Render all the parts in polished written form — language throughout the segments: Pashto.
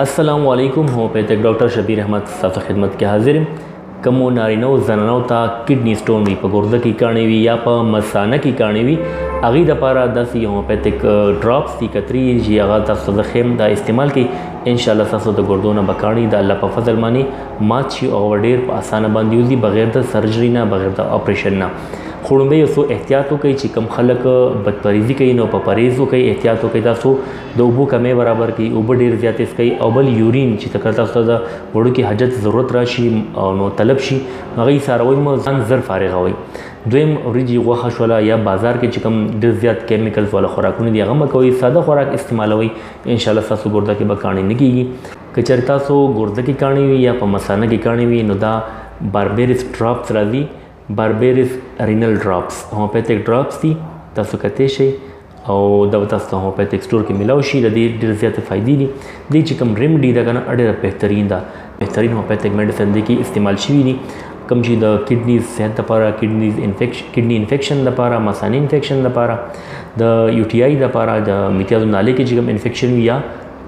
अस्सलामु अलैकुम homeopathic doctor Shabir अहमद साथ खिदमत के हाजिर یم کمو نارینو زنانو ته کډنی سټون وي په ګرده کې کاڼي وي یا په مثانه کې کاڼي وي هغې دپاره داسې هومیوپیتھک ډراپس دي کتري چې هغه تاسو د خیم دا استعمال کوي انشاءالله تاسو د ګردو نه به کاڼي د الله په فضل باندې مات شي او ډېر په اسانه باندې وځي بغیر د سرجري نه بغیر د اپریشن نه خو لومړی یو څو احتیاط وکړئ چې کوم خلک بدپریزي کوي نو په پرهیز وکړئ احتیاط وکړئ تاسو د اوبو کمی برابر کړئ اوبه ډېر زیات څښئ او بل یورین چې تاسو ته د وړوکي حاجت ضرورت راشي نو طلب شي هغه څاروي مو ځان زر فارغوي دویم وریجې غوښه شوله یا بازار کې چې کوم ډېر زیات کیمیکلز والا خوراکونه دي هغه مه کوئ ساده خوراک استعمالوئ انشاءالله ستاسو ګرده کې به کاڼي نه کېږي که چېرې تاسو ګرده کې کاڼي وي یا په مثانه کې کاڼي وي نو دا باربیرس ډراپس راځي باربیرس رینل ډراپس هومیوپیتھک ډراپس دي تاسو کتی شئ او دا به تاسو ته هومیوپیتھک سټور کې میلاو شي د دې ډېر زیاتې فایدې دي دې چې کوم ریمډي ده که نه ډېره بهترین ده بهترین هومیوپیتھک میډیسن دې کې استعمال شوي دي کوم چې د کډنیز صحت دپاره کډني انفیکشن دپاره مثانې انفیکشن دپاره د یو ټي آی دپاره د میتیازو نالې کې چې کوم انفیکشن وي یا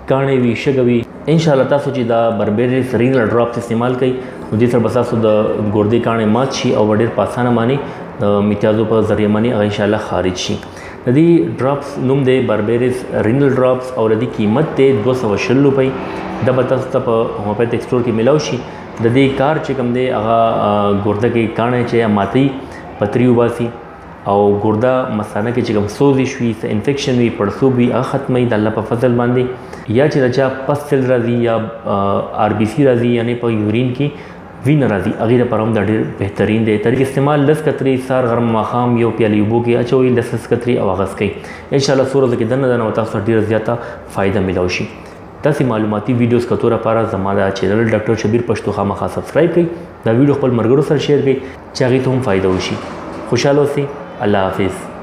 کاڼې وي شګه وي انشاءالله تاسو چې دا باربیرس رینل ډراپس استعمال کوئ نو دې سره به ستاسو د ګردې کاڼې مات شي او ډېر په اسانه باندې د میتیازو په ذریعه باندې هغه انشاءالله خارج شي د دې ډراپس نوم دی باربیرس رینل ډراپس او د دې قیمت دی 220 روپۍ دا به تاسو ته په هومیوپیتھک سټور کې میلاو شي د دې کار چې کوم دی هغه ګرده کې کاڼی چې ماتوي پتري وباسي او ګرده مثانه کې چې کوم سوزش وي څه انفیکشن وي پړسوب وي هغه ختموي د الله په فضل باندې یا چې د چا پسل راځي یا آر بي سي راځي یعنی په یورین کې وین راځي هغې دپاره هم دا ډېر بهترین دی طریق استعمال 10 کترې سهار غرم ماښام یو پیالې اوبو کې اچوئ 10 کترې او اغاز کوئ انشاءالله څو ورځو کې دننه دننه به تاسو ته ډېره زیاته فایده میلاو شي داسې معلوماتي ویډیوز کتو لپاره زما د چینل ډاکټر شبیر پښتو خامخا سبسکرایب کړئ دا ویډیو خپل ملګرو سره شیر کړئ چې هغې ته هم فایده وشي خوشحاله اوسئ الله حافظ